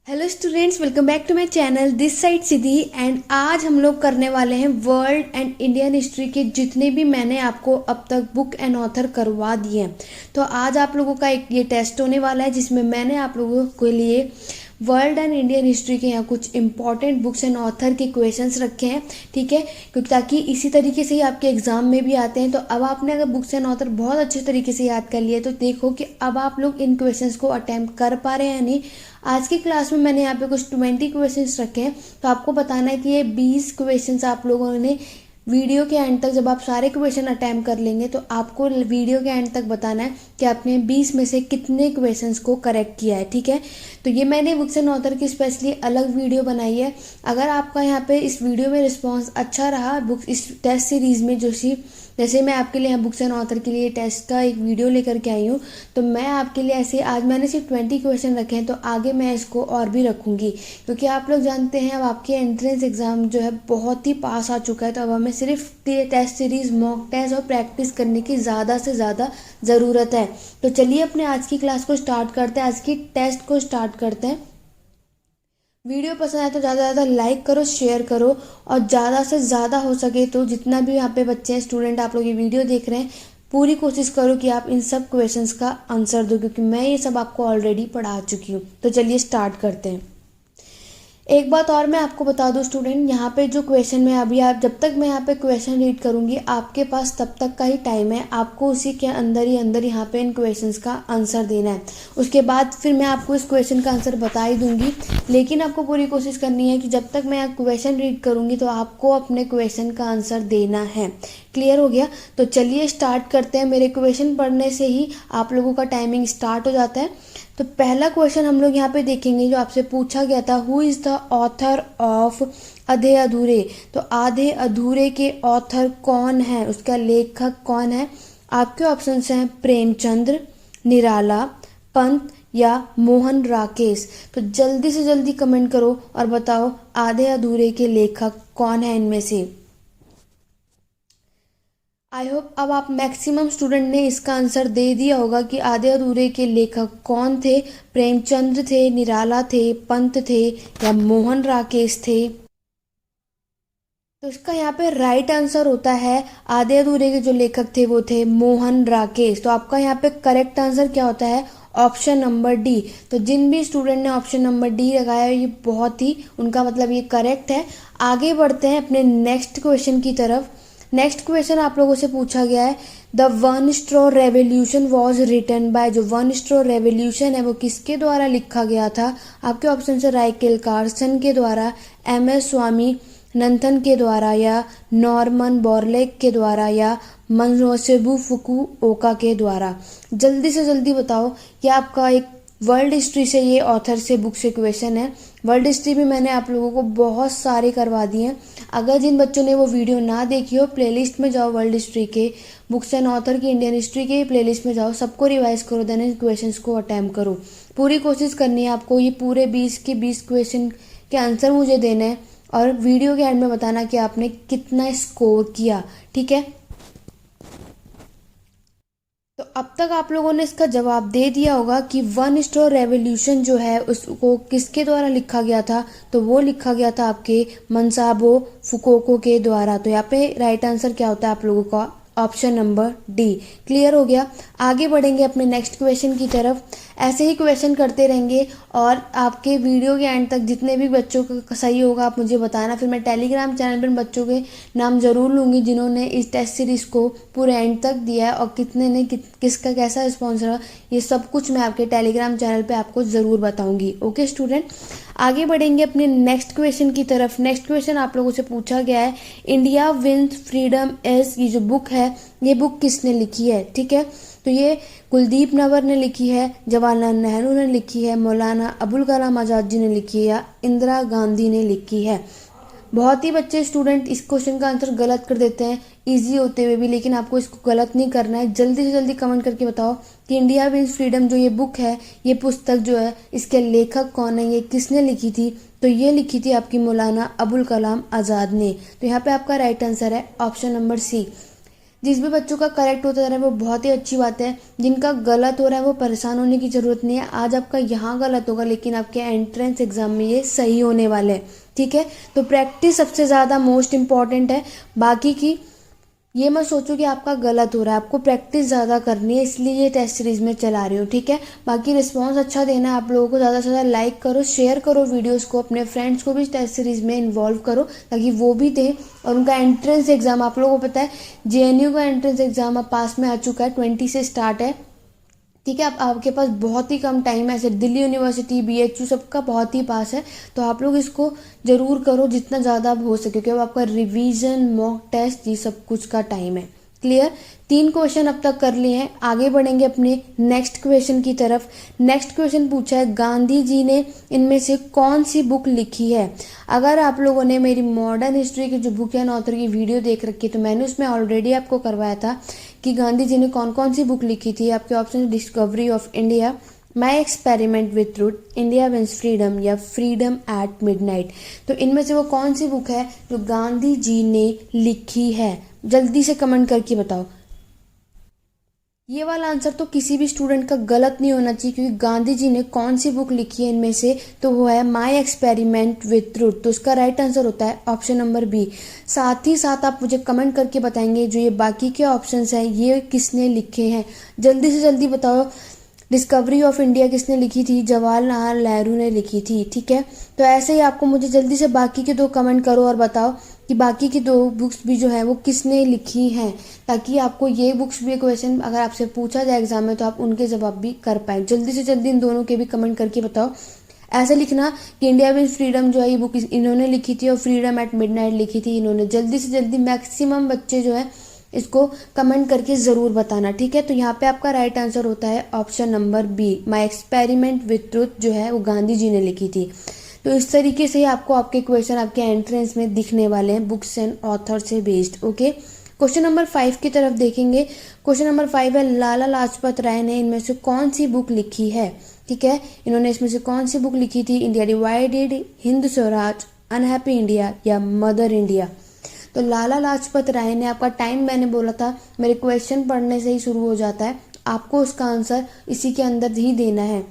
Hello students, welcome back to my channel this side Siddhi. And आज हम लोग करने वाले हैं वर्ल्ड एंड इंडियन हिस्ट्री के जितने भी मैंने आपको अब तक बुक एंड ऑथर करवा दिए हैं। तो आज आप लोगों का एक ये टेस्ट होने वाला है जिसमें मैंने आप लोगों के लिए वर्ल्ड एंड इंडियन हिस्ट्री के यहाँ कुछ इंपॉर्टेंट बुक्स एंड ऑथर के क्वेश्चंस रखे हैं, ठीक है, क्योंकि ताकि इसी तरीके से ही आपके एग्जाम में भी आते हैं। तो अब आपने अगर बुक्स एंड ऑथर बहुत अच्छे तरीके से याद कर लिए तो देखो कि अब आप लोग इन क्वेश्चंस को अटेम्प्ट कर पा रहे हैं या नहीं। आज की क्लास में मैंने यहाँ पे कुछ 20 क्वेश्चंस रखे हैं, तो आपको बताना है कि ये 20 क्वेश्चंस आप लोगों ने वीडियो के एंड तक, जब आप सारे क्वेश्चन अटेम्प्ट कर लेंगे तो आपको वीडियो के एंड तक बताना है कि आपने 20 में से कितने क्वेश्चंस को करेक्ट किया है, ठीक है। तो ये मैंने बुक्स एंड ऑथर की स्पेशली अलग वीडियो बनाई है। अगर आपका यहाँ पे इस वीडियो में रिस्पॉन्स अच्छा रहा बुक्स इस टेस्ट सीरीज में, जैसे मैं आपके लिए यहाँ बुक्स एंड ऑथर के लिए टेस्ट का एक वीडियो लेकर के आई हूँ, तो मैं आपके लिए ऐसे आज मैंने सिर्फ 20 क्वेश्चन रखे हैं, तो आगे मैं इसको और भी रखूँगी, क्योंकि आप लोग जानते हैं अब आपके एंट्रेंस एग्ज़ाम जो है बहुत ही पास आ चुका है। तो अब हमें सिर्फ टेस्ट सीरीज, मॉक टेस्ट और प्रैक्टिस करने की ज़्यादा से ज़्यादा ज़रूरत है। तो चलिए अपने आज की क्लास को स्टार्ट करते हैं, आज की टेस्ट को स्टार्ट करते हैं। वीडियो पसंद आए तो ज़्यादा से ज़्यादा लाइक करो, शेयर करो, और ज़्यादा से ज़्यादा हो सके तो जितना भी यहाँ पे बच्चे हैं, स्टूडेंट, आप लोग ये वीडियो देख रहे हैं, पूरी कोशिश करो कि आप इन सब क्वेश्चंस का आंसर दो, क्योंकि मैं ये सब आपको ऑलरेडी पढ़ा चुकी हूँ। तो चलिए स्टार्ट करते हैं। एक बात और मैं आपको बता दूं स्टूडेंट, यहाँ पे जो क्वेश्चन में अभी आप जब तक मैं यहाँ पे क्वेश्चन रीड करूँगी आपके पास तब तक का ही टाइम है, आपको उसी के अंदर ही यहाँ पे इन क्वेश्चंस का आंसर देना है। उसके बाद फिर मैं आपको इस क्वेश्चन का आंसर बता ही दूंगी, लेकिन आपको पूरी कोशिश करनी है कि जब तक मैं क्वेश्चन रीड करूँगी तो आपको अपने क्वेश्चन का आंसर देना है। क्लियर हो गया? तो चलिए स्टार्ट करते हैं। मेरे क्वेश्चन पढ़ने से ही आप लोगों का टाइमिंग स्टार्ट हो जाता है। तो पहला क्वेश्चन हम लोग यहाँ पे देखेंगे जो आपसे पूछा गया था, who is the author of आधे अधूरे। तो आधे अधूरे के ऑथर कौन है, उसका लेखक कौन है? आपके ऑप्शंस हैं प्रेमचंद्र, निराला, पंत या मोहन राकेश। तो जल्दी से जल्दी कमेंट करो और बताओ आधे अधूरे के लेखक कौन है इनमें से। आई होप अब आप मैक्सिमम स्टूडेंट ने इसका आंसर दे दिया होगा कि आधे अधूरे के लेखक कौन थे। प्रेमचंद्र थे, निराला थे, पंत थे या मोहन राकेश थे। तो इसका यहाँ पे राइट आंसर होता है, आधे अधूरे के जो लेखक थे वो थे मोहन राकेश। तो आपका यहाँ पे करेक्ट आंसर क्या होता है? Option number D. तो जिन भी स्टूडेंट ने ऑप्शन नंबर डी लगाया है ये बहुत ही, उनका मतलब ये करेक्ट है। आगे बढ़ते हैं अपने नेक्स्ट क्वेश्चन की तरफ। नेक्स्ट क्वेश्चन आप लोगों से पूछा गया है, the one straw revolution was written by. जो वन स्ट्रॉ रेवोल्यूशन है वो किसके द्वारा लिखा गया था? आपके ऑप्शन है राइकेल कार्सन के द्वारा, एम.एस. स्वामीनाथन के द्वारा या नॉर्मन बोरलैग के द्वारा या मनोसेबु फुकुओका के द्वारा। जल्दी से जल्दी बताओ। यह आपका एक वर्ल्ड हिस्ट्री से, ये ऑथर से बुक से क्वेश्चन है। वर्ल्ड हिस्ट्री भी मैंने आप लोगों को बहुत सारे करवा दिए हैं। अगर जिन बच्चों ने वो वीडियो ना देखी हो, प्लेलिस्ट में जाओ, वर्ल्ड हिस्ट्री के बुक्स एंड ऑथर की इंडियन हिस्ट्री के प्लेलिस्ट में जाओ, सबको रिवाइज करो, देन इन क्वेश्चंस को अटेम्प्ट करो। पूरी कोशिश करनी है आपको ये पूरे 20 के 20 क्वेश्चन के आंसर मुझे देने हैं और वीडियो के एंड में बताना कि आपने कितना स्कोर किया, ठीक है। तो अब तक आप लोगों ने इसका जवाब दे दिया होगा कि वन स्ट्रॉ रेवोल्यूशन जो है उसको किसके द्वारा लिखा गया था। तो वो लिखा गया था आपके मनसाबो फुकोको के द्वारा। तो यहाँ पे राइट आंसर क्या होता है आप लोगों का? Option number D. क्लियर हो गया? आगे बढ़ेंगे अपने नेक्स्ट क्वेश्चन की तरफ। ऐसे ही क्वेश्चन करते रहेंगे और आपके वीडियो के एंड तक जितने भी बच्चों का सही होगा आप मुझे बताना, फिर मैं टेलीग्राम चैनल पर बच्चों के नाम ज़रूर लूँगी जिन्होंने इस टेस्ट सीरीज़ को पूरे एंड तक दिया है और कितने ने किसका कैसा रिस्पॉन्स रहा, ये सब कुछ मैं आपके टेलीग्राम चैनल पे आपको ज़रूर बताऊँगी। ओके स्टूडेंट, आगे बढ़ेंगे अपने नेक्स्ट क्वेश्चन की तरफ। नेक्स्ट क्वेश्चन आप लोगों से पूछा गया है, इंडिया विंस फ्रीडम इज, ये जो बुक है ये बुक किसने लिखी है, ठीक है। तो ये कुलदीप नवर ने लिखी है, जवाहरलाल नेहरू ने लिखी है, मौलाना अबुल कलाम आज़ाद जी ने लिखी है या इंदिरा गांधी ने लिखी है। बहुत ही बच्चे स्टूडेंट इस क्वेश्चन का आंसर गलत कर देते हैं इजी होते हुए भी, लेकिन आपको इसको गलत नहीं करना है। जल्दी से जल्दी कमेंट करके बताओ कि इंडिया विंस फ्रीडम जो ये बुक है, ये पुस्तक जो है, इसके लेखक कौन है, ये किसने लिखी थी? तो ये लिखी थी आपकी मौलाना अबुल कलाम आज़ाद ने। तो यहाँ पे आपका राइट आंसर है ऑप्शन नंबर सी। जिस भी बच्चों का करेक्ट होता है वो बहुत ही अच्छी बात है, जिनका गलत हो रहा है वो परेशान होने की ज़रूरत नहीं है। आज आपका यहाँ गलत होगा लेकिन आपके एंट्रेंस एग्जाम में ये सही होने वाले हैं, ठीक है। तो प्रैक्टिस सबसे ज़्यादा मोस्ट इम्पॉर्टेंट है। बाकी की ये मत सोचो कि आपका गलत हो रहा है, आपको प्रैक्टिस ज़्यादा करनी है, इसलिए ये टेस्ट सीरीज में चला रही हूँ, ठीक है। बाकी रिस्पांस अच्छा देना है आप लोगों को, ज़्यादा से ज़्यादा लाइक करो, शेयर करो वीडियोस को, अपने फ्रेंड्स को भी टेस्ट सीरीज में इन्वॉल्व करो ताकि वो भी दें। और उनका एंट्रेंस एग्जाम आप लोगों को पता है, JNU का एंट्रेंस एग्जाम अब पास में आ चुका है, 20 से स्टार्ट है, ठीक है। अब आपके पास बहुत ही कम टाइम है, ऐसे दिल्ली यूनिवर्सिटी BHU सबका बहुत ही पास है, तो आप लोग इसको ज़रूर करो जितना ज़्यादा हो सके, क्योंकि अब आपका रिवीजन, मॉक टेस्ट, ये सब कुछ का टाइम है। क्लियर। 3 क्वेश्चन अब तक कर लिए हैं, आगे बढ़ेंगे अपने नेक्स्ट क्वेश्चन की तरफ। नेक्स्ट क्वेश्चन पूछा है, गांधी जी ने इनमें से कौन सी बुक लिखी है। अगर आप लोगों ने मेरी मॉडर्न हिस्ट्री की जो बुक एंड ऑथर की वीडियो देख रखी है तो मैंने उसमें ऑलरेडी आपको करवाया था कि गांधी जी ने कौन कौन सी बुक लिखी थी। आपके option discovery of India, my experiment with truth, India wins freedom या फ्रीडम एट मिडनाइट। तो इनमें से वो कौन सी बुक है जो गांधी जी ने लिखी है, जल्दी से कमेंट करके बताओ। ये वाला आंसर तो किसी भी स्टूडेंट का गलत नहीं होना चाहिए, क्योंकि गांधी जी ने कौन सी बुक लिखी है इनमें से, तो वो है माई एक्सपेरिमेंट विथ ट्रूथ। तो इसका राइट आंसर होता है ऑप्शन नंबर बी। साथ ही साथ आप मुझे कमेंट करके बताएंगे जो ये बाकी के ऑप्शंस हैं ये किसने लिखे हैं, जल्दी से जल्दी बताओ। डिस्कवरी ऑफ इंडिया किसने लिखी थी, जवाहरलाल नेहरू ने लिखी थी, ठीक है। तो ऐसे ही आपको मुझे जल्दी से बाकी के 2 कमेंट करो और बताओ कि बाकी की 2 बुक्स भी जो है वो किसने लिखी हैं, ताकि आपको ये बुक्स भी क्वेश्चन अगर आपसे पूछा जाए एग्जाम में तो आप उनके जवाब भी कर पाए। जल्दी से जल्दी इन दोनों के भी कमेंट करके बताओ। ऐसे लिखना कि इंडिया विंस फ्रीडम जो है ये बुक इन्होंने लिखी थी और फ्रीडम एट मिडनाइट लिखी थी इन्होंने। जल्दी से जल्दी मैक्सिमम बच्चे जो है इसको कमेंट करके ज़रूर बताना, ठीक है। तो यहाँ पे आपका राइट आंसर होता है option number B, my experiment with truth जो है वो गांधी जी ने लिखी थी। तो इस तरीके से आपको आपके क्वेश्चन आपके एंट्रेंस में दिखने वाले हैं बुक्स एंड ऑथर से बेस्ड, ओके। क्वेश्चन नंबर 5 की तरफ देखेंगे। क्वेश्चन नंबर 5 है, लाला लाजपत राय ने इनमें से कौन सी बुक लिखी है, ठीक है। इन्होंने इसमें से कौन सी बुक लिखी थी, India divided, Hind Swaraj, unhappy India या मदर इंडिया। तो लाला लाजपत राय ने, आपका टाइम मैंने बोला था मेरे क्वेश्चन पढ़ने से ही शुरू हो जाता है, आपको उसका आंसर इसी के अंदर ही देना है।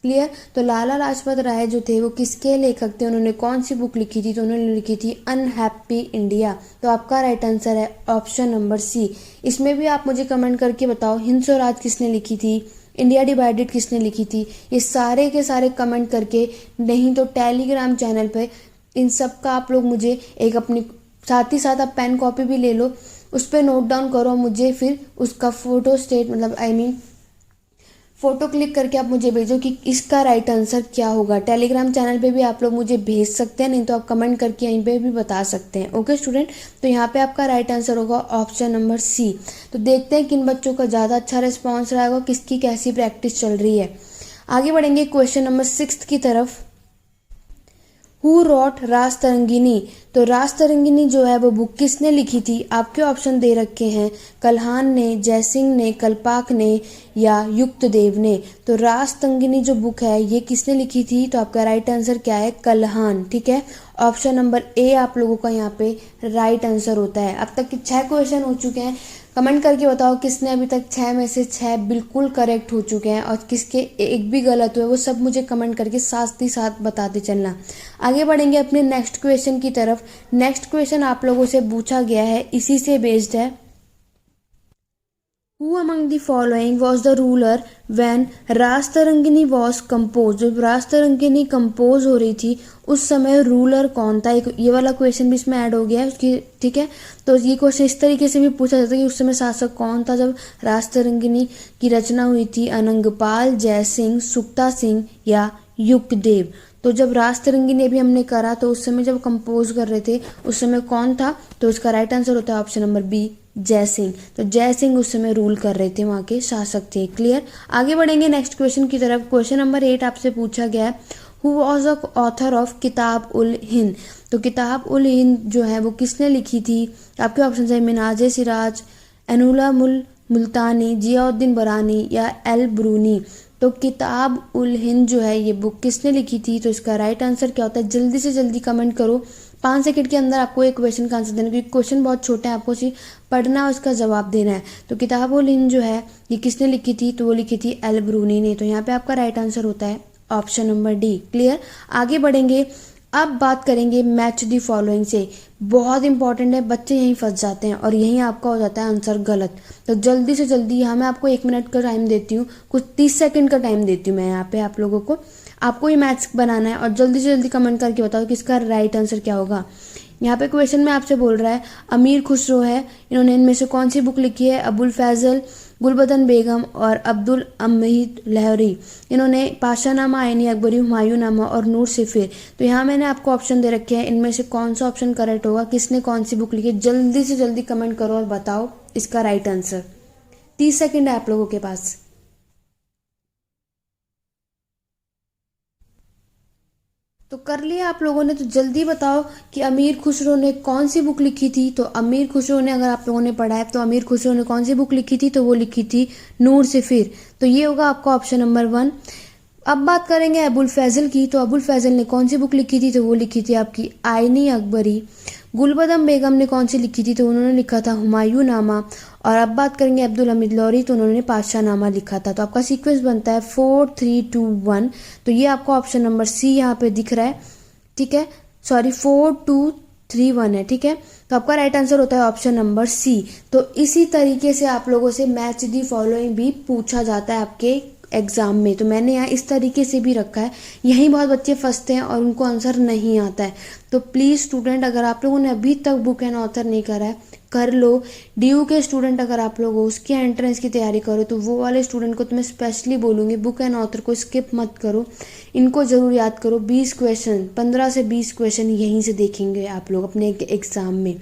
क्लियर। तो लाला लाजपत राय जो थे वो किसके लेखक थे, उन्होंने कौन सी बुक लिखी थी, तो उन्होंने लिखी थी अनहैप्पी इंडिया। तो आपका राइट आंसर है ऑप्शन नंबर सी। इसमें भी आप मुझे कमेंट करके बताओ हिंद स्वराज किसने लिखी थी, इंडिया डिवाइडेड किसने लिखी थी, ये सारे के सारे कमेंट करके, नहीं तो टेलीग्राम चैनल पे इन सब का आप लोग मुझे एक अपनी, साथ ही साथ आप पेन कॉपी भी ले लो, उस पर नोट डाउन करो, मुझे फिर उसका फोटो स्टेट मतलब फोटो क्लिक करके आप मुझे भेजो कि इसका राइट आंसर क्या होगा। टेलीग्राम चैनल पे भी आप लोग मुझे भेज सकते हैं, नहीं तो आप कमेंट करके यहीं पे भी बता सकते हैं, ओके स्टूडेंट। तो यहाँ पे आपका राइट आंसर होगा ऑप्शन नंबर सी। तो देखते हैं किन बच्चों का ज़्यादा अच्छा रिस्पॉन्स रहेगा, किसकी कैसी प्रैक्टिस चल रही है। आगे बढ़ेंगे क्वेश्चन नंबर 6 की तरफ। Who rot Rajatarangini. तो राजतरंगिनी जो है वो बुक किसने लिखी थी, आपके ऑप्शन दे रखे हैं, कल्हान ने, जयसिंह ने, कल्पाक ने या युक्तदेव ने। तो राजतरंगिनी जो बुक है ये किसने लिखी थी, तो आपका राइट आंसर क्या है, कल्हान, ठीक है। ऑप्शन नंबर ए आप लोगों का यहाँ पे राइट आंसर होता है। अब तक के 6 क्वेश्चन हो चुके हैं, कमेंट करके बताओ किसने अभी तक 6 में से 6 बिल्कुल करेक्ट हो चुके हैं और किसके एक भी गलत हुए, वो सब मुझे कमेंट करके साथ ही साथ बताते चलना। आगे बढ़ेंगे अपने नेक्स्ट क्वेश्चन की तरफ। नेक्स्ट क्वेश्चन आप लोगों से पूछा गया है, इसी से बेस्ड है। Who among the following was the ruler when Rajatarangini was composed। जब राजतरंगिनी कंपोज हो रही थी उस समय रूलर कौन था, ये वाला क्वेश्चन भी इसमें ऐड हो गया है उसकी, ठीक है। तो ये क्वेश्चन इस तरीके से भी पूछा जाता है कि उस समय शासक कौन था जब राजतरंगिनी की रचना हुई थी, अनंगपाल, जयसिंह, सुक्ता सिंह या युक्तदेव। तो जब राजतरंगिनी अभी हमने करा तो उस समय जब कंपोज कर रहे थे उस समय कौन था, तो उसका राइट आंसर होता है ऑप्शन नंबर बी, जयसिंह। तो जयसिंह उस समय रूल कर रहे थे, वहाँ के शासक थे। क्लियर। आगे बढ़ेंगे नेक्स्ट क्वेश्चन की तरफ। क्वेश्चन नंबर 8 आपसे पूछा गया है, who was the author of किताब उल हिंद। तो किताब उल हिंद जो है वो किसने लिखी थी, आपके ऑप्शन है मिनाजे सिराज, एनुला मुल्तानी, जियाउद्दीन बरानी या एल ब्रूनी। तो किताब उल हिंद जो है ये बुक किसने लिखी थी, तो इसका राइट आंसर क्या होता है, जल्दी से जल्दी कमेंट करो, 5 सेकंड के अंदर आपको एक क्वेश्चन का आंसर देना, क्योंकि क्वेश्चन बहुत छोटे हैं, आपको सिर्फ पढ़ना और उसका जवाब देना है। तो किताब-उल-हिंद जो है ये किसने लिखी थी, तो वो लिखी थी एल ब्रूनी ने। तो यहाँ पे आपका राइट आंसर होता है ऑप्शन नंबर डी। क्लियर। आगे बढ़ेंगे, अब बात करेंगे मैच दी फॉलोइंग से। बहुत इंपॉर्टेंट है, बच्चे यहीं फंस जाते हैं और यहीं आपका हो जाता है आंसर गलत। तो जल्दी से जल्दी, यहाँ मैं आपको 1 मिनट का टाइम देती हूँ, कुछ 30 सेकंड का टाइम देती हूँ मैं यहाँ पे आप लोगों को। आपको ये मैथ्स बनाना है और जल्दी से जल्दी कमेंट करके बताओ कि इसका राइट आंसर क्या होगा। यहाँ पे क्वेश्चन में आपसे बोल रहा है अमीर खुसरो है, इन्होंने इनमें से कौन सी बुक लिखी है, अबुल फैजल, गुलबदन बेगम और अब्दुल अमीद लहरी। इन्होंने पाशानामा, आईनी अकबरी, हुमायूंनामा और नूर सिफिर। तो यहाँ मैंने आपको ऑप्शन दे रखे हैं, इनमें से कौन सा ऑप्शन करेक्ट होगा, किसने कौन सी बुक लिखी है। जल्दी से जल्दी कमेंट करो और बताओ इसका राइट आंसर। 30 सेकेंड है आप लोगों के पास। तो कर लिया आप लोगों ने, तो जल्दी बताओ कि अमीर खुसरो ने कौन सी बुक लिखी थी। तो अमीर खुसरो ने, अगर आप लोगों ने पढ़ा है तो अमीर खुसरो ने कौन सी बुक लिखी थी, तो वो लिखी थी नूर सिफिर। तो ये होगा आपका ऑप्शन नंबर 1। अब बात करेंगे अबुल फैजल की। तो अबुल फैजल ने कौन सी बुक लिखी थी, तो वो लिखी थी आपकी आईनी अकबरी। गुलबदम बेगम ने कौन सी लिखी थी, तो उन्होंने लिखा था हुमायूंनामा। और अब बात करेंगे अब्दुल हमीद लौरी, तो उन्होंने पाशानामा लिखा था। तो आपका सीक्वेंस बनता है 4 3 2 1। तो ये आपका ऑप्शन नंबर सी यहाँ पे दिख रहा है, ठीक है। सॉरी, 4 2 3 1 है, ठीक है। तो आपका राइट आंसर होता है ऑप्शन नंबर सी। तो इसी तरीके से आप लोगों से मैच दी फॉलोइंग भी पूछा जाता है आपके एग्जाम में। तो मैंने यहाँ इस तरीके से भी रखा है, यहीं बहुत बच्चे फंसते हैं और उनको आंसर नहीं आता है। तो प्लीज़ स्टूडेंट, अगर आप लोगों ने अभी तक बुक एंड ऑथर नहीं करा है, कर लो। डीयू के स्टूडेंट अगर आप लोग हो, उसकी एंट्रेंस की तैयारी करो, तो वो वाले स्टूडेंट को तो मैं स्पेशली बोलूँगी बुक एंड ऑथर को स्किप मत करो, इनको ज़रूर याद करो। 20 क्वेश्चन, 15 से 20 क्वेश्चन यहीं से देखेंगे आप लोग अपने एग्ज़ाम में।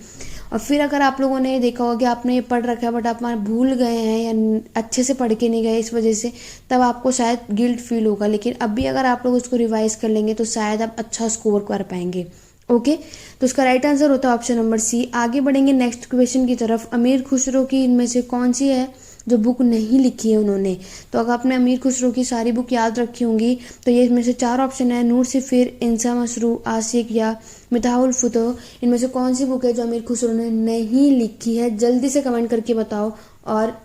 और फिर अगर आप लोगों ने देखा होगा कि आपने ये पढ़ रखा है बट आप भूल गए हैं या अच्छे से पढ़ के नहीं गए इस वजह से, तब आपको शायद गिल्ट फील होगा। लेकिन अभी अगर आप लोग उसको रिवाइज कर लेंगे तो शायद आप अच्छा स्कोर कर पाएंगे। ओके, तो इसका राइट आंसर होता है ऑप्शन नंबर सी। आगे बढ़ेंगे नेक्स्ट क्वेश्चन की तरफ। अमीर खुसरो की इनमें से कौन सी है जो बुक नहीं लिखी है उन्होंने। तो अगर आपने अमीर खुसरो की सारी बुक याद रखी होंगी तो ये इसमें से 4 ऑप्शन है, नूर सिफिर, इंसा मसरू, आशिक या मिताहुल फुतह। इनमें से कौन सी बुक है जो अमीर खुसरो ने नहीं लिखी है, जल्दी से कमेंट करके बताओ। और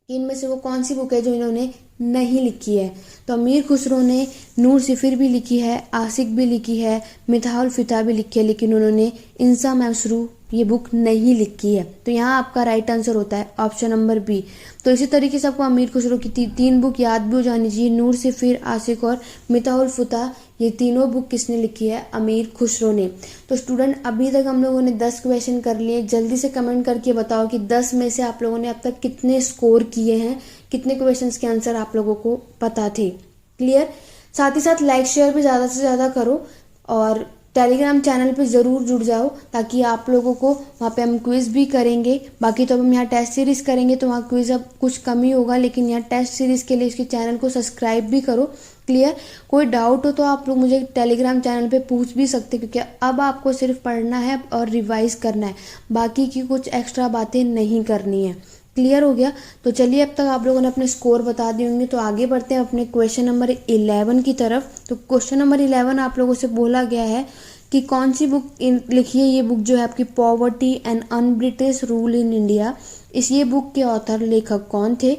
इनमें से वो कौन सी बुक है जो इन्होंने नहीं लिखी है। तो अमीर खुसरो ने नूर सिफिर भी लिखी है, आशिक भी लिखी है, मिताहुल फुतह भी लिखी है, लेकिन उन्होंने इंसा मसरू ये बुक नहीं लिखी है। तो यहाँ आपका राइट आंसर होता है ऑप्शन नंबर बी। तो इसी तरीके से आपको अमीर खुसरो की 3 बुक याद भी हो जानी चाहिए, नूर सिफिर, आशिक और मिताहुल फुतह। ये तीनों बुक किसने लिखी है, अमीर खुसरो ने। तो स्टूडेंट, अभी तक हम लोगों ने 10 क्वेश्चन कर लिए। जल्दी से कमेंट करके बताओ कि 10 में से आप लोगों ने अब तक कितने स्कोर किए हैं, कितने क्वेश्चंस के आंसर आप लोगों को पता थे। क्लियर। साथ ही साथ लाइक शेयर भी ज़्यादा से ज़्यादा करो और टेलीग्राम चैनल पे ज़रूर जुड़ जाओ, ताकि आप लोगों को वहाँ पे हम क्विज़ भी करेंगे। बाकी तो हम यहाँ टेस्ट सीरीज़ करेंगे तो वहाँ क्विज़ अब कुछ कम ही होगा, लेकिन यहाँ टेस्ट सीरीज़ के लिए इसके चैनल को सब्सक्राइब भी करो। क्लियर। कोई डाउट हो तो आप लोग मुझे टेलीग्राम चैनल पे पूछ भी सकते, क्योंकि अब आपको सिर्फ पढ़ना है और रिवाइज करना है, बाकी की कुछ एक्स्ट्रा बातें नहीं करनी है। क्लियर हो गया। तो चलिए, अब तक आप लोगों ने अपने स्कोर बता दिए होंगे, तो आगे बढ़ते हैं अपने क्वेश्चन नंबर 11 की तरफ। तो क्वेश्चन नंबर 11 आप लोगों से बोला गया है कि कौन सी बुक लिखी है। ये बुक जो है आपकी poverty and un British rule in India. ये बुक के ऑथर लेखक कौन थे,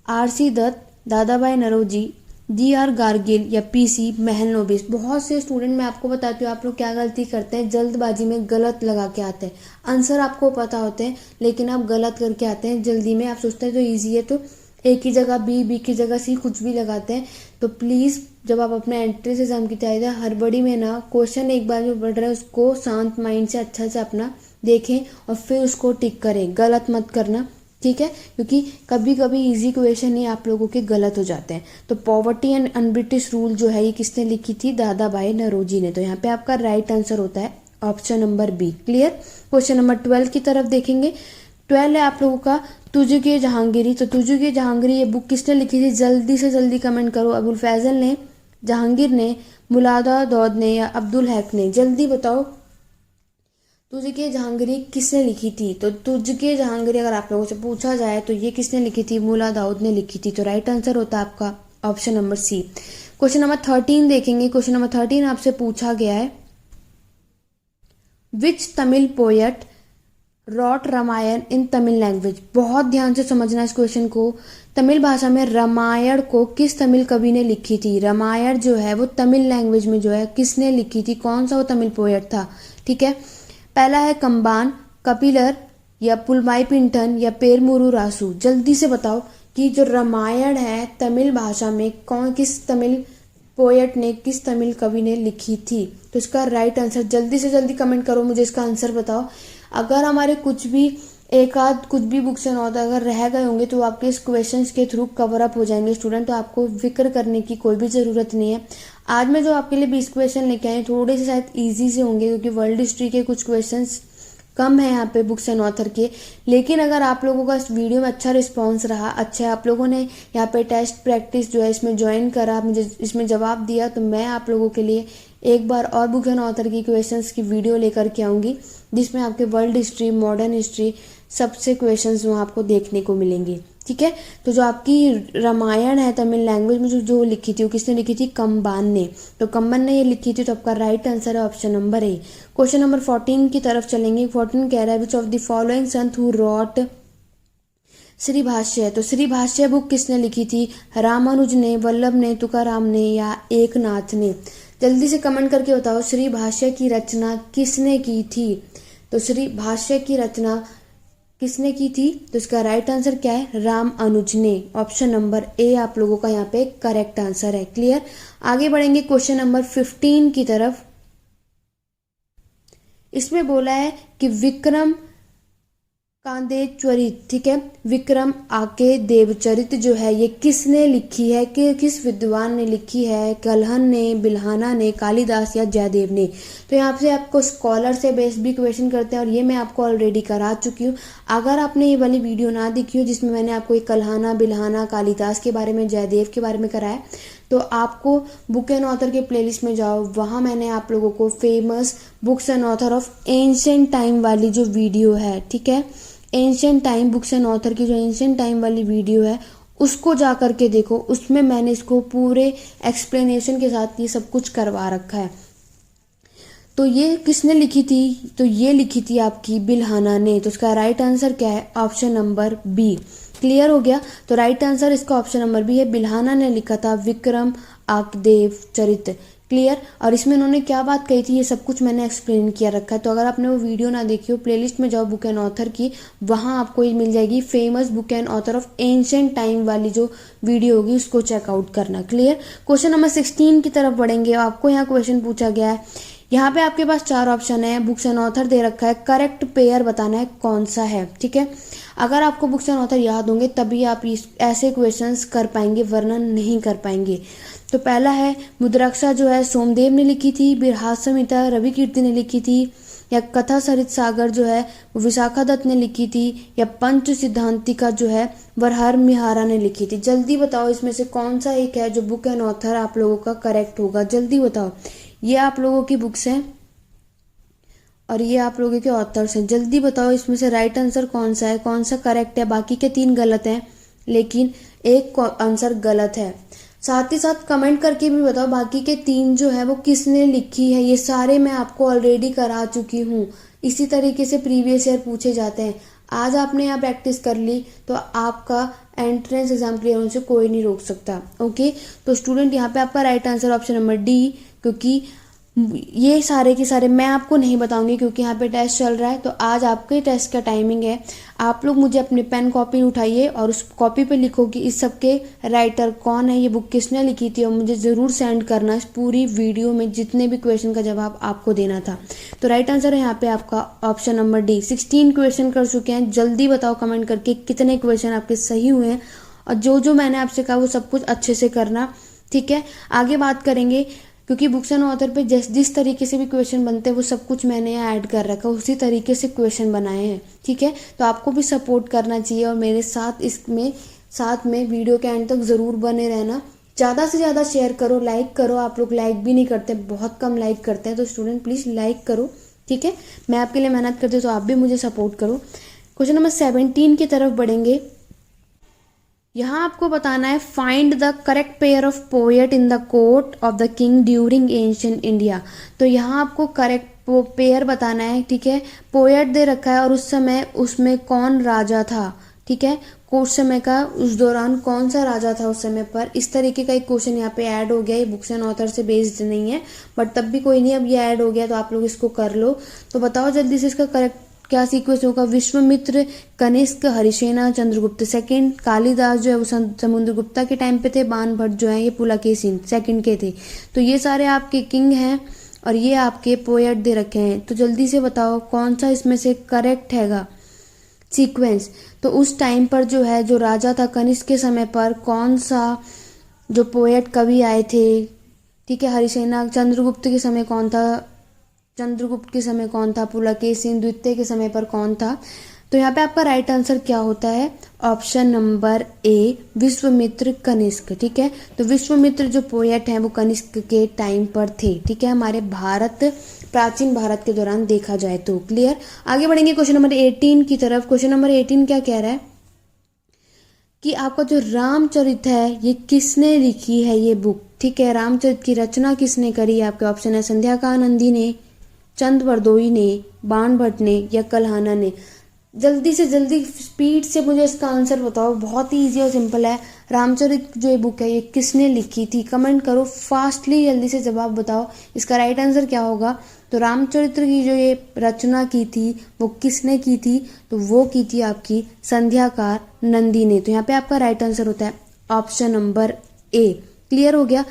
आर.सी. दत्त, दादाभाई नौरोजी, जी.आर. गार्गिल या पी.सी. महलनोबिस। बहुत से स्टूडेंट, मैं आपको बताती हूँ, आप लोग क्या गलती करते हैं, जल्दबाजी में गलत लगा के आते हैं। आंसर आपको पता होते हैं लेकिन आप गलत करके आते हैं जल्दी में। आप सोचते हैं तो ईजी है, तो ए की जगह बी की जगह सी कुछ भी लगाते हैं। तो प्लीज़, जब आप अपने एंट्रेंस एग्जाम की तैयारी हड़बड़ी में ना, क्वेश्चन एक बार जो पढ़ रहे हैं उसको शांत माइंड से अच्छा से अपना देखें और फिर उसको टिक करें, गलत मत करना, ठीक है। क्योंकि कभी कभी इजी क्वेश्चन ही आप लोगों के गलत हो जाते हैं। तो poverty and un British rule जो है ये किसने लिखी थी, दादाभाई नौरोजी ने। तो यहाँ पे आपका राइट आंसर होता है option number B. Clear. Question number 12 की तरफ देखेंगे। 12 है आप लोगों का तुझके जहांगीरी। तो तुझके जहांगीरी ये बुक किसने लिखी थी, जल्दी से जल्दी कमेंट करो। अबुल फैजल ने, जहांगीर ने, मुलादा दौद ने या अब्दुल हक ने, जल्दी बताओ तुझके जहांगीरी किसने लिखी थी। तो तुझके जहांगीरी अगर आप लोगों से पूछा जाए तो ये किसने लिखी थी, मुला दाऊद ने लिखी थी। तो राइट आंसर होता है आपका option number C. Question number 13 देखेंगे। क्वेश्चन नंबर 13 आपसे पूछा गया है which Tamil poet wrote Ramayana in Tamil language. बहुत ध्यान से समझना इस क्वेश्चन को। तमिल भाषा में रामायण को किस तमिल कवि ने लिखी थी। रामायण जो है वो तमिल लैंग्वेज में जो है किसने लिखी थी, कौन सा वो तमिल पोएट था। ठीक है, पहला है कंबान, कपिलर या पुलमाई पिंटन या पेरमुरु रासू। जल्दी से बताओ कि जो रामायण है तमिल भाषा में कौन किस तमिल पोएट ने, किस तमिल कवि ने लिखी थी। तो इसका राइट आंसर जल्दी से जल्दी कमेंट करो, मुझे इसका आंसर बताओ। अगर हमारे कुछ भी कुछ भी बुक्स एंड ऑथर अगर रह गए होंगे तो आपके इस क्वेश्चंस के थ्रू कवर अप हो जाएंगे स्टूडेंट, तो आपको फिक्र करने की कोई भी ज़रूरत नहीं है। आज मैं जो आपके लिए 20 क्वेश्चन लेके आई थोड़े से शायद ईजी से होंगे क्योंकि वर्ल्ड हिस्ट्री के कुछ क्वेश्चंस कम है यहाँ पे बुक्स एंड ऑथर के। लेकिन अगर आप लोगों का इस वीडियो में अच्छा रिस्पांस रहा, अच्छा आप लोगों ने यहाँ पे टेस्ट प्रैक्टिस जो है इसमें ज्वाइन करा, मुझे इसमें जवाब दिया, तो मैं आप लोगों के लिए एक बार और बुक्स एंड ऑथर की क्वेश्चंस की वीडियो लेकर के आऊँगी जिसमें आपके वर्ल्ड हिस्ट्री, मॉडर्न हिस्ट्री सबसे क्वेश्चंस वहाँ आपको देखने को मिलेंगे। ठीक है, तो जो आपकी रामायण है तमिल लैंग्वेज में जो लिखी थी वो किसने लिखी थी, कंबान ने। तो कंबन ने ये लिखी थी, तो आपका राइट आंसर है ऑप्शन नंबर ए। क्वेश्चन नंबर 14 की तरफ चलेंगे। 14 कह रहा है which of the following Sant who rot Shri भाष्य। तो श्री भाष्य बुक किसने लिखी थी, रामानुज ने, वल्लभ ने, तुकाराम ने या एकनाथ ने। जल्दी से कमेंट करके बताओ श्री भाष्य की रचना किसने की थी। तो श्री भाष्य की रचना किसने की थी, तो इसका राइट आंसर क्या है, राम अनुज ने। ऑप्शन नंबर ए आप लोगों का यहाँ पे करेक्ट आंसर है। क्लियर, आगे बढ़ेंगे क्वेश्चन नंबर 15 की तरफ। इसमें बोला है कि विक्रम कांदे चरित, ठीक है, विक्रम आके देवचरित जो है ये किसने लिखी है, कि किस विद्वान ने लिखी है, कल्हन ने, बिल्हाना ने, कालिदास या जयदेव ने। तो यहाँ से आपको स्कॉलर से बेस्ड भी क्वेश्चन करते हैं और ये मैं आपको ऑलरेडी करा चुकी हूँ। अगर आपने ये वाली वीडियो ना देखी हो जिसमें मैंने आपको एक कल्हाना, बिल्हाना, कालिदास के बारे में, जयदेव के बारे में कराया, तो आपको बुक एंड ऑथर के प्लेलिस्ट में जाओ, वहाँ मैंने आप लोगों को famous books and author of ancient time वाली जो वीडियो है, ठीक है, ancient time books and author की जो एंशिएंट टाइम वाली वीडियो है उसको जा करके देखो, उसमें मैंने इसको पूरे एक्सप्लेनेशन के साथ ये सब कुछ करवा रखा है। तो ये किसने लिखी थी, तो ये लिखी थी आपकी बिल्हाना ने। तो इसका राइट आंसर क्या है, ऑप्शन नंबर बी। क्लियर हो गया, तो राइट आंसर इसका ऑप्शन नंबर बी है, बिल्हाना ने लिखा था विक्रम आकदेव चरित। क्लियर, और इसमें उन्होंने क्या बात कही थी ये सब कुछ मैंने एक्सप्लेन किया रखा है। तो अगर आपने वो वीडियो ना देखी हो, प्लेलिस्ट में जाओ बुक एंड ऑथर की, वहाँ आपको ये मिल जाएगी famous book and author of ancient time वाली जो वीडियो होगी उसको चेकआउट करना। क्लियर, क्वेश्चन नंबर 16 की तरफ बढ़ेंगे। आपको यहाँ क्वेश्चन पूछा गया है, यहाँ पे आपके पास 4 ऑप्शन है, बुक्स एंड ऑथर दे रखा है, करेक्ट पेयर बताना है कौन सा है। ठीक है, अगर आपको बुक्स एंड ऑथर याद होंगे तभी आप ऐसे क्वेश्चंस कर पाएंगे, वरना नहीं कर पाएंगे। तो पहला है मुद्राक्षा जो है सोमदेव ने लिखी थी, बिरहास संहिता रवि कीर्ति ने लिखी थी, या कथा सरित सागर जो है वो विशाखा दत्त ने लिखी थी, या पंच सिद्धांतिका जो है वरहर मिहारा ने लिखी थी। जल्दी बताओ इसमें से कौन सा एक है जो बुक एंड ऑथर आप लोगों का करेक्ट होगा, जल्दी बताओ। ये आप लोगों की बुक्स हैं और ये आप लोगों के ऑथर्स हैं, जल्दी बताओ इसमें से राइट आंसर कौन सा है, कौन सा करेक्ट है। बाकी के 3 गलत हैं लेकिन एक आंसर गलत है। साथ ही साथ कमेंट करके भी बताओ बाकी के 3 जो है वो किसने लिखी है। ये सारे मैं आपको ऑलरेडी करा चुकी हूँ, इसी तरीके से प्रीवियस ईयर पूछे जाते हैं। आज आपने यहाँ प्रैक्टिस कर ली तो आपका एंट्रेंस एग्जाम क्लियर होने से कोई नहीं रोक सकता। ओके, तो स्टूडेंट यहाँ पे आपका right answer option number D, क्योंकि ये सारे के सारे मैं आपको नहीं बताऊंगी क्योंकि यहाँ पे टेस्ट चल रहा है। तो आज आपके टेस्ट का टाइमिंग है, आप लोग मुझे अपनी पेन कॉपी उठाइए और उस कॉपी पे लिखो कि इस सब के राइटर कौन है, ये बुक किसने लिखी थी, और मुझे ज़रूर सेंड करना इस पूरी वीडियो में जितने भी क्वेश्चन का जवाब आपको देना था। तो राइट आंसर है यहाँ पे आपका ऑप्शन नंबर डी। 16 क्वेश्चन कर चुके हैं, जल्दी बताओ कमेंट करके कितने क्वेश्चन आपके सही हुए हैं, और जो मैंने आपसे कहा वो सब कुछ अच्छे से करना। ठीक है, आगे बात करेंगे क्योंकि बुक्स एंड ऑथर पे जिस तरीके से भी क्वेश्चन बनते हैं वो सब कुछ मैंने यहाँ ऐड कर रखा है, उसी तरीके से क्वेश्चन बनाए हैं। ठीक है, तो आपको भी सपोर्ट करना चाहिए और मेरे साथ साथ में वीडियो के एंड तक ज़रूर बने रहना। ज़्यादा से ज़्यादा शेयर करो, लाइक करो। आप लोग लाइक भी नहीं करते, बहुत कम लाइक करते हैं, तो स्टूडेंट प्लीज़ लाइक करो। ठीक है, मैं आपके लिए मेहनत करती हूँ तो आप भी मुझे सपोर्ट करो। क्वेश्चन नंबर 17 की तरफ बढ़ेंगे। यहाँ आपको बताना है find the correct pair of poet in the court of the king during ancient India. तो यहाँ आपको करेक्ट पेयर बताना है, ठीक है। पोएट दे रखा है और उस समय उसमें कौन राजा था, ठीक है। उस समय का, उस दौरान कौन सा राजा था उस समय पर, इस तरीके का एक क्वेश्चन यहाँ पे ऐड हो गया। ये बुक्स एंड ऑथर से बेस्ड नहीं है, बट तब भी कोई नहीं, अब ये ऐड हो गया तो आप लोग इसको कर लो। तो बताओ जल्दी से इसका करेक्ट क्या सीक्वेंस होगा। विश्वामित्र, कनिष्क, हरिसेना, चंद्रगुप्त सेकंड, कालिदास जो है वो समुद्रगुप्ता के टाइम पे थे, बाणभट्ट जो है ये पुलकेशिन सेकंड के थे। तो ये सारे आपके किंग हैं और ये आपके पोएट दे रखे हैं। तो जल्दी से बताओ कौन सा इसमें से करेक्ट हैगा सीक्वेंस। तो उस टाइम पर जो है, जो राजा था कनिष्क के समय पर, कौन सा जो पोएट कवि आए थे, ठीक है। हरिसेना, चंद्रगुप्त के समय कौन था, चंद्रगुप्त के समय कौन था, पुलकेशिन द्वितीय के समय पर कौन था। तो यहाँ पे आपका राइट आंसर क्या होता है, option number A, Vishwamitra Kanishka, ठीक है। तो विश्वामित्र जो पोएट हैं वो कनिष्क के टाइम पर थे, ठीक है, हमारे प्राचीन भारत के दौरान देखा जाए तो। क्लियर। आगे बढ़ेंगे क्वेश्चन नंबर 18 की तरफ। क्वेश्चन नंबर 18 क्या कह रहा है कि आपका जो रामचरित है ये किसने लिखी है ये बुक, ठीक है। रामचरित की रचना किसने करी है। आपके ऑप्शन है संध्या नंदी ने, चंद बरदोई ने, बाणभट्ट ने या कल्हाना ने। जल्दी से जल्दी स्पीड से मुझे इसका आंसर बताओ, बहुत ही इजी और सिंपल है। रामचरित जो ये बुक है ये किसने लिखी थी, कमेंट करो फास्टली, जल्दी से जवाब बताओ इसका राइट आंसर क्या होगा। तो रामचरित्र की जो ये रचना की थी वो किसने की थी, तो वो की थी आपकी संध्याकार नंदी ने। तो यहाँ पे आपका राइट आंसर होता है ऑप्शन नंबर ए। क्लियर हो गया।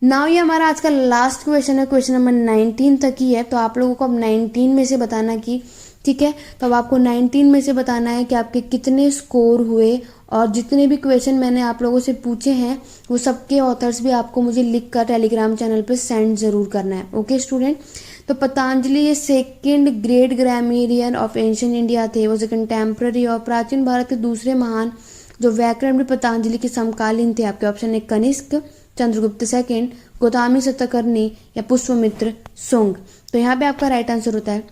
नाउ ये हमारा आज का लास्ट क्वेश्चन है, क्वेश्चन नंबर 19 तक ही है। तो आप लोगों को अब 19 में से बताना कि, ठीक है, तो अब आपको 19 में से बताना है कि आपके कितने स्कोर हुए, और जितने भी क्वेश्चन मैंने आप लोगों से पूछे हैं वो सबके ऑथर्स भी आपको मुझे लिख कर टेलीग्राम चैनल पे सेंड जरूर करना है। Okay student. तो पतंजलि ये second great grammarian of ancient India थे, वो कंटेम्प्रेरी और प्राचीन भारत के दूसरे महान जो व्याकरण भी पतंजलि के समकालीन थे। आपके ऑप्शन है कनिष्क, चंद्रगुप्त सेकंड, गौतमी सतकर्णी या पुष्यमित्र शुंग। तो यहाँ पे आपका राइट आंसर होता है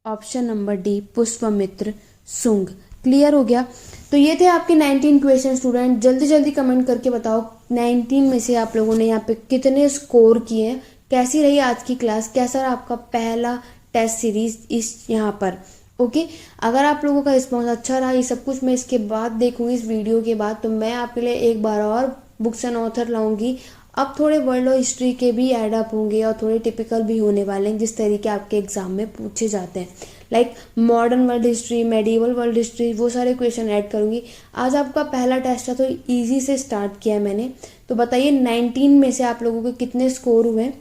option number D, Pushyamitra Shunga. Clear हो गया। तो ये थे आपके 19 क्वेश्चन स्टूडेंट। जल्दी जल्दी कमेंट करके बताओ 19 में से आप लोगों ने यहाँ पे कितने स्कोर किए हैं। कैसी रही आज की क्लास, कैसा रहा आपका पहला टेस्ट सीरीज इस यहाँ पर। ओके, अगर आप लोगों का रिस्पॉन्स अच्छा रहा, ये सब कुछ मैं इसके बाद देखूंगी इस वीडियो के बाद, तो मैं आपके लिए एक बार और बुक्स एंड ऑथर लाऊंगी। अब थोड़े वर्ल्ड और हिस्ट्री के भी ऐड अप होंगे और थोड़े टिपिकल भी होने वाले हैं जिस तरीके आपके एग्जाम में पूछे जाते हैं, like modern world history, medieval world history, वो सारे क्वेश्चन ऐड करूंगी। आज आपका पहला टेस्ट है तो इजी से स्टार्ट किया है मैंने। तो बताइए 19 में से आप लोगों के कितने स्कोर हुए।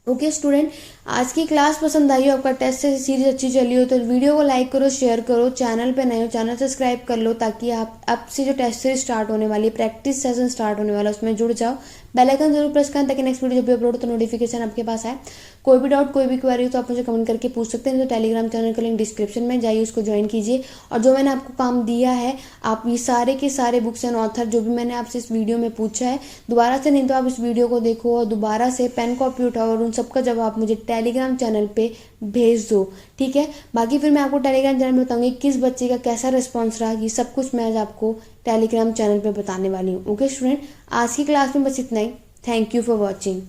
ओके स्टूडेंट, आज की क्लास पसंद आई हो, आपका टेस्ट से सीरीज अच्छी चली हो तो वीडियो को लाइक करो, शेयर करो, चैनल पे नए हो चैनल सब्सक्राइब कर लो ताकि आप अब से जो टेस्ट सीरीज स्टार्ट होने वाली, प्रैक्टिस सेशन स्टार्ट होने वाला, उसमें जुड़ जाओ। बेल आइकन जरूर प्रेस करें ताकि नेक्स्ट वीडियो जब भी अपलोड हो तो नोटिफिकेशन आपके पास आए। कोई भी डाउट, कोई भी क्वेरी हो तो आप मुझे कमेंट करके पूछ सकते हैं। तो टेलीग्राम चैनल का लिंक डिस्क्रिप्शन में, जाइए उसको ज्वाइन कीजिए। और जो मैंने आपको काम दिया है, आप ये सारे के सारे बुक्स एंड ऑथर जो भी मैंने आपसे इस वीडियो में पूछा है, दोबारा से नहीं तो आप इस वीडियो को देखो और दोबारा से पेन कॉपी उठाओ और उन सबका जवाब मुझे टेलीग्राम चैनल पे भेज दो, ठीक है। बाकी फिर मैं आपको टेलीग्राम चैनल में बताऊंगी किस बच्चे का कैसा रिस्पॉन्स रहा, ये सब कुछ मैं आज आपको टेलीग्राम चैनल पे बताने वाली हूँ। ओके स्टूडेंट, आज की क्लास में बस इतना ही। Thank you for watching.